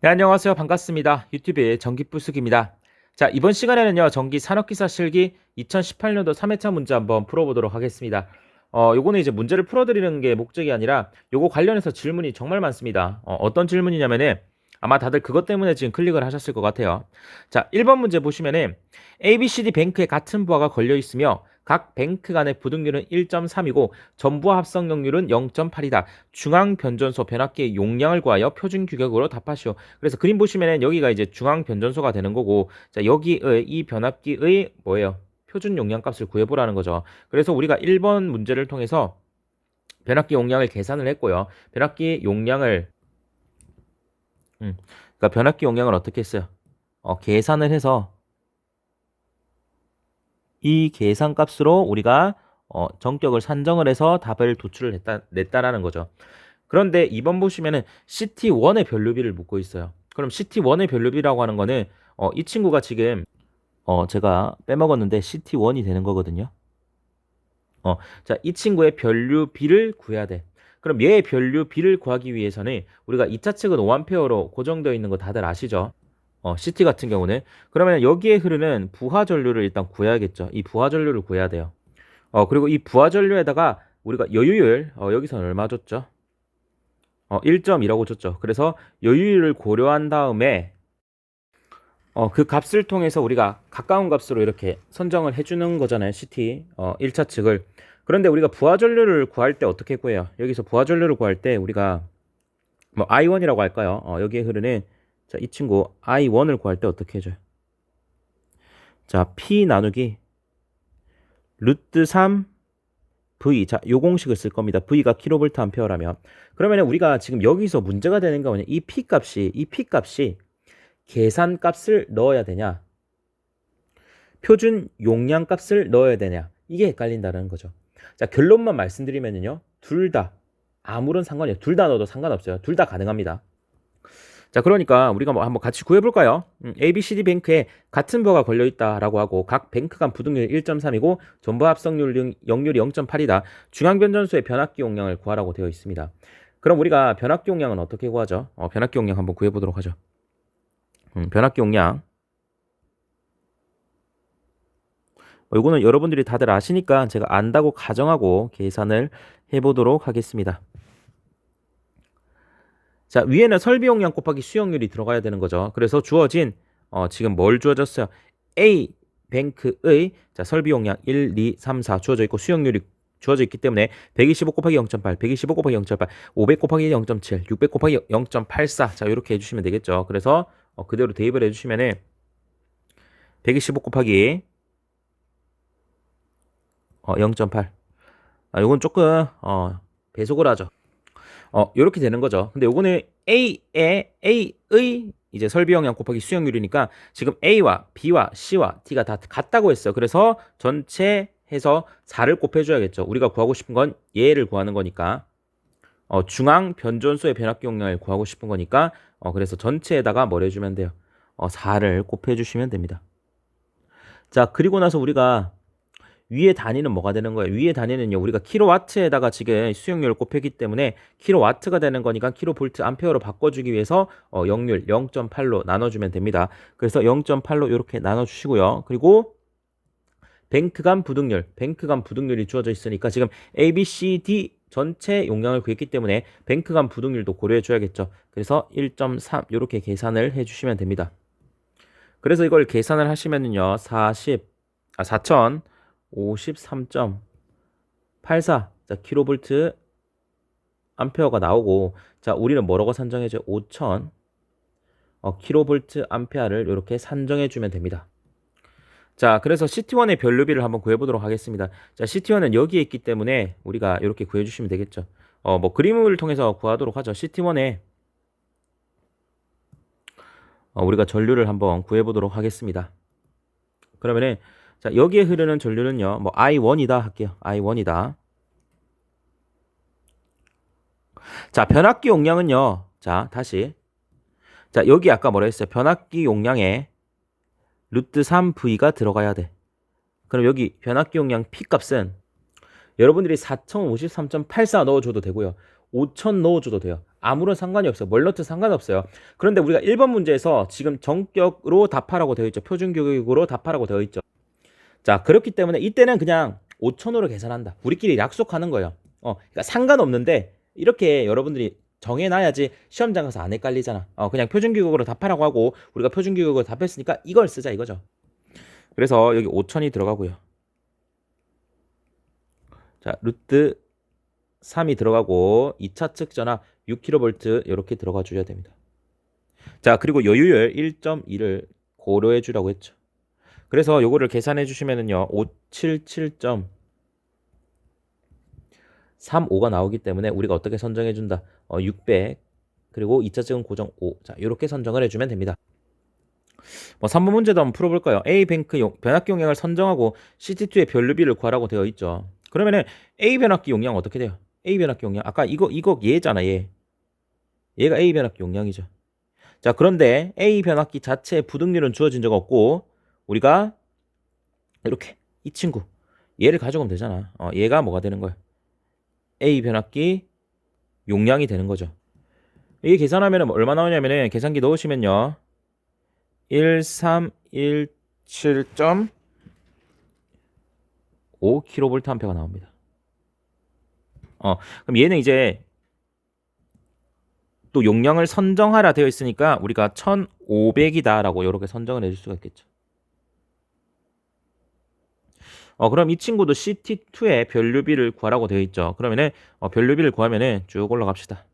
네, 안녕하세요. 반갑습니다. 유튜브의 전기불쑥입니다. 자, 이번 시간에는요, 전기 산업기사 실기 2018년도 3회차 문제 한번 풀어보도록 하겠습니다. 요거는 이제 문제를 풀어드리는 게 목적이 아니라 요거 관련해서 질문이 정말 많습니다. 어떤 질문이냐면은 아마 다들 그것 때문에 지금 클릭을 하셨을 것 같아요. 자, 1번 문제 보시면은 ABCD 뱅크에 같은 부하가 걸려 있으며 각 뱅크 간의 부등률은 1.3이고 전부하 합성역률은 0.8이다. 중앙 변전소 변압기의 용량을 구하여 표준 규격으로 답하시오. 그래서 그림 보시면은 여기가 이제 중앙 변전소가 되는 거고, 자, 여기의 이 변압기의 뭐예요? 표준 용량 값을 구해보라는 거죠. 그래서 우리가 1번 문제를 통해서 변압기 용량을 계산을 했고요. 변압기 용량을 그러니까 변압기 용량을 어떻게 했어요? 계산을 해서 이 계산값으로 우리가 정격을 산정을 해서 답을 도출을 냈다라는 거죠. 그런데 2번 보시면은 CT1의 변류비를 묻고 있어요. 그럼 CT1의 변류비라고 하는 거는 이 친구가 지금 제가 빼먹었는데 CT1이 되는 거거든요. 자, 이 친구의 변류비를 구해야 돼. 그럼 얘의 변류비를 구하기 위해서는 우리가 2차 측은 5A로 고정되어 있는 거 다들 아시죠? CT 같은 경우는 그러면 여기에 흐르는 부하 전류를 일단 구해야겠죠. 이 부하 전류를 구해야 돼요. 그리고 이 부하 전류에다가 우리가 여유율 여기서는 얼마 줬죠? 1.2라고 줬죠. 그래서 여유율을 고려한 다음에 그 값을 통해서 우리가 가까운 값으로 이렇게 선정을 해주는 거잖아요. CT 1차 측을. 그런데 우리가 부하 전류를 구할 때 어떻게 구해요? 여기서 부하 전류를 구할 때 우리가 뭐 I1이라고 할까요? 여기에 흐르는 자, 이 친구 I1을 구할 때 어떻게 해줘요? 자, P 나누기 루트 3 V. 자, 요 공식을 쓸 겁니다. V가 킬로볼트 암페어라면. 그러면 우리가 지금 여기서 문제가 되는 거 뭐냐? 이 P 값이 계산 값을 넣어야 되냐? 표준 용량 값을 넣어야 되냐? 이게 헷갈린다는 거죠. 자, 결론만 말씀드리면요. 둘 다 아무런 상관이 없어요. 둘 다 넣어도 상관없어요. 둘 다 가능합니다. 자, 그러니까 우리가 뭐 한번 같이 구해볼까요? ABCD 뱅크에 같은 부하가 걸려있다라고 하고 각 뱅크 간 부등률 1.3이고 전부 합성률 역률이 0.8이다. 중앙변전소의 변압기 용량을 구하라고 되어 있습니다. 그럼 우리가 변압기 용량은 어떻게 구하죠? 변압기 용량 한번 구해보도록 하죠. 변압기 용량. 이거는 여러분들이 다들 아시니까 제가 안다고 가정하고 계산을 해보도록 하겠습니다. 자, 위에는 설비 용량 곱하기 수용률이 들어가야 되는 거죠. 그래서 주어진 지금 뭘 주어졌어요? A 뱅크의 자, 설비 용량 1, 2, 3, 4 주어져 있고 수용률이 주어져 있기 때문에 125 곱하기 0.8, 125 곱하기 0.8, 500 곱하기 0.7, 600 곱하기 0.84. 자, 이렇게 해주시면 되겠죠. 그래서 그대로 대입을 해주시면은 125 곱하기 0.8. 요건 조금 배속을 하죠. 요렇게 되는 거죠. 근데 요거는 A의 이제 설비 용량 곱하기 수용률이니까 지금 A와 B와 C와 D가 다 같다고 했어요. 그래서 전체 해서 4를 곱해줘야겠죠. 우리가 구하고 싶은 건 얘를 구하는 거니까 중앙 변전소의 변압기 용량을 구하고 싶은 거니까 그래서 전체에다가 뭘 해주면 돼요? 4를 곱해주시면 됩니다. 자, 그리고 나서 우리가 위에 단위는 뭐가 되는 거예요? 위에 단위는요, 우리가 킬로와트에다가 지금 수용률을 곱했기 때문에 킬로와트가 되는 거니까 킬로볼트 암페어로 바꿔주기 위해서 역률 0.8로 나눠주면 됩니다. 그래서 0.8로 이렇게 나눠주시고요. 그리고 뱅크 간 부등률이 주어져 있으니까 지금 A, B, C, D 전체 용량을 구했기 때문에 뱅크 간 부등률도 고려해 줘야겠죠. 그래서 1.3 이렇게 계산을 해주시면 됩니다. 그래서 이걸 계산을 하시면은요, 4053.84 자, 킬로볼트 암페어가 나오고, 자, 우리는 뭐라고 산정해줘? 5000 킬로볼트 암페어를 이렇게 산정해 주면 됩니다. 자, 그래서 CT1의 변류비를 한번 구해보도록 하겠습니다. 자, CT1은 여기에 있기 때문에 우리가 이렇게 구해주시면 되겠죠. 뭐 그림을 통해서 구하도록 하죠. CT1에 우리가 전류를 한번 구해보도록 하겠습니다. 그러면은 자, 여기에 흐르는 전류는요, 뭐 I1이다 할게요. I1이다. 자, 변압기 용량은요. 자, 다시. 자, 여기 아까 뭐라 했어요? 변압기 용량에 루트 3V가 들어가야 돼. 그럼 여기 변압기 용량 P 값은 여러분들이 4053.84 넣어줘도 되고요. 5000 넣어줘도 돼요. 아무런 상관이 없어요. 뭘 넣든 상관없어요. 그런데 우리가 1번 문제에서 지금 정격으로 답하라고 되어 있죠. 표준교육으로 답하라고 되어 있죠. 자, 그렇기 때문에 이때는 그냥 5천으로 계산한다. 우리끼리 약속하는 거예요. 그러니까 상관없는데 이렇게 여러분들이 정해놔야지 시험장 가서 안 헷갈리잖아. 그냥 표준교육으로 답하라고 하고 우리가 표준교육으로 답했으니까 이걸 쓰자 이거죠. 그래서 여기 5천이 들어가고요. 자, 루트 3이 들어가고 2차 측 전압 6kV 이렇게 들어가 주셔야 됩니다. 자, 그리고 여유율 1.2를 고려해 주라고 했죠. 그래서 요거를 계산해 주시면은요. 577.35가 나오기 때문에 우리가 어떻게 선정해 준다? 600 그리고 2차 측은 고정 5. 자, 이렇게 선정을 해 주면 됩니다. 뭐 3번 문제도 한번 풀어 볼까요? A뱅크 변압기 용량을 선정하고 CT2의 변류비를 구하라고 되어 있죠. 그러면은 A 변압기 용량 어떻게 돼요? A 변압기 용량 아까 이거 얘잖아, 얘. 얘가 A 변압기 용량이죠. 자, 그런데 A 변압기 자체의 부등률은 주어진 적 없고 우리가 이렇게 이 친구 얘를 가져오면 되잖아. 얘가 뭐가 되는 거야? A 변압기 용량이 되는 거죠. 이게 계산하면 얼마 나오냐면은 계산기 넣으시면요. 1317.5kVA가 나옵니다. 그럼 얘는 이제 또 용량을 선정하라 되어 있으니까 우리가 1500이다라고 이렇게 선정을 해줄 수가 있겠죠. 그럼 이 친구도 CT2의 변류비를 구하라고 되어 있죠. 그러면은 변류비를 구하면은 쭉 올라갑시다.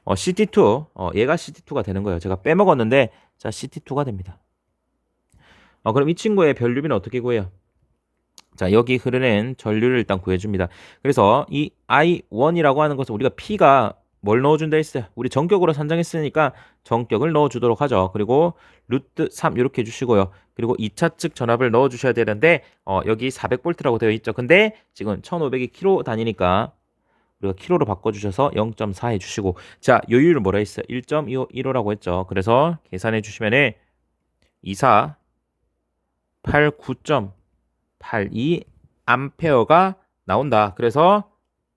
CT2 얘가 CT2가 되는 거예요. 제가 빼먹었는데 자 CT2가 됩니다. 그럼 이 친구의 변류비는 어떻게 구해요? 자, 여기 흐르는 전류를 일단 구해줍니다. 그래서 이 I1이라고 하는 것은 우리가 P가 뭘 넣어준다 했어요? 우리 전격으로 산정했으니까 전격을 넣어주도록 하죠. 그리고 루트 3 이렇게 해주시고요. 그리고 2차 측 전압을 넣어주셔야 되는데 여기 400V라고 되어 있죠. 근데 지금 1500이 킬로 다니니까 우리가 킬로로 바꿔주셔서 0.4 해주시고 자, 요율을 뭐라 했어요? 1.2515라고 했죠. 그래서 계산해 주시면은 24, 89.82 암페어가 나온다. 그래서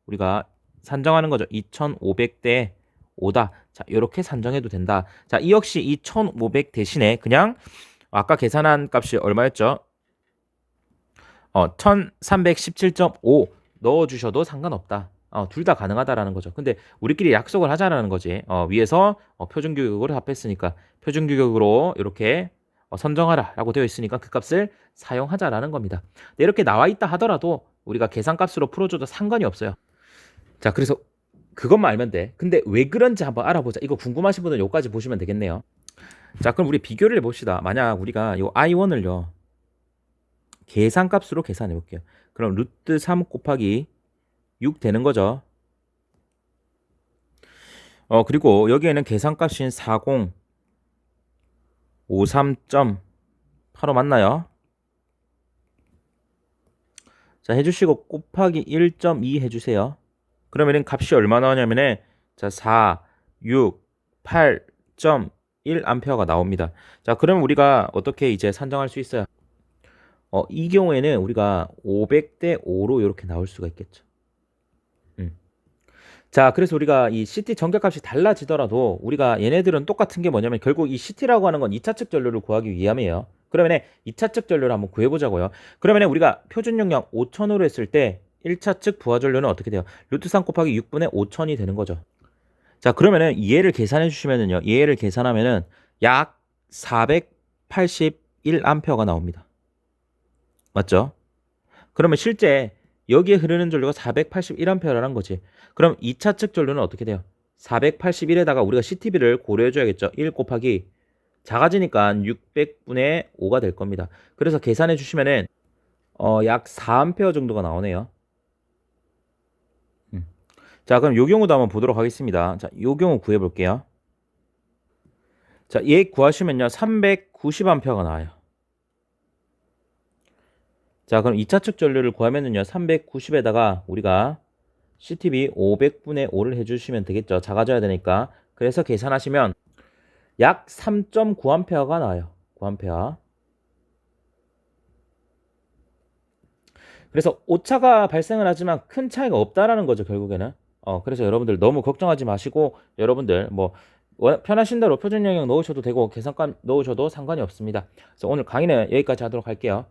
우리가 산정하는 거죠. 2500대 5다. 자, 이렇게 산정해도 된다. 자, 이 역시 이 1500 대신에 그냥 아까 계산한 값이 얼마였죠? 1317.5 넣어주셔도 상관없다. 둘 다 가능하다라는 거죠. 근데 우리끼리 약속을 하자라는 거지. 위에서 표준규격으로 답했으니까 표준규격으로 이렇게 선정하라라고 되어 있으니까 그 값을 사용하자라는 겁니다. 근데 이렇게 나와 있다 하더라도 우리가 계산값으로 풀어줘도 상관이 없어요. 자, 그래서 그것만 알면 돼. 근데 왜 그런지 한번 알아보자. 이거 궁금하신 분은 여기까지 보시면 되겠네요. 자, 그럼 우리 비교를 해봅시다. 만약 우리가 이 I1을요 계산값으로 계산해 볼게요. 그럼 루트 3 곱하기 6 되는 거죠. 그리고 여기에는 계산값인 4053.85 맞나요? 자, 해주시고 곱하기 1.2 해주세요. 그러면은 값이 얼마 나오냐면은 자, 4, 6, 8.1 암페어가 나옵니다. 자, 그러면 우리가 어떻게 이제 산정할 수 있어요? 이 경우에는 우리가 500대 5로 이렇게 나올 수가 있겠죠. 자, 그래서 우리가 이 CT 전격값이 달라지더라도 우리가 얘네들은 똑같은 게 뭐냐면 결국 이 CT라고 하는 건 2차 측 전류를 구하기 위함이에요. 그러면 2차 측 전류를 한번 구해보자고요. 그러면 우리가 표준 용량 5,000으로 했을 때 1차 측 부하 전류는 어떻게 돼요? 루트 3 곱하기 6분의 5,000이 되는 거죠. 자, 그러면은 얘를 계산해 주시면은요. 얘를 계산하면은 약 481 암페어가 나옵니다. 맞죠? 그러면 실제 여기에 흐르는 전류가 481A라는 거지. 그럼 2차 측 전류는 어떻게 돼요? 481에다가 우리가 CTB를 고려해줘야겠죠. 1 곱하기 작아지니까 600분의 5가 될 겁니다. 그래서 계산해 주시면은 약 4A 정도가 나오네요. 자, 그럼 요 경우도 한번 보도록 하겠습니다. 자, 요 경우 구해 볼게요. 자, 얘 구하시면요. 390A가 나와요. 자, 그럼 2차 측 전류를 구하면은요. 390에다가 우리가 CTB 500분의 5를 해주시면 되겠죠. 작아져야 되니까. 그래서 계산하시면 약 3.9A가 나와요. 9A. 그래서 오차가 발생을 하지만 큰 차이가 없다라는 거죠. 결국에는. 그래서 여러분들 너무 걱정하지 마시고 여러분들 뭐 편하신 대로 표준 영역 넣으셔도 되고 계산값 넣으셔도 상관이 없습니다. 그래서 오늘 강의는 여기까지 하도록 할게요.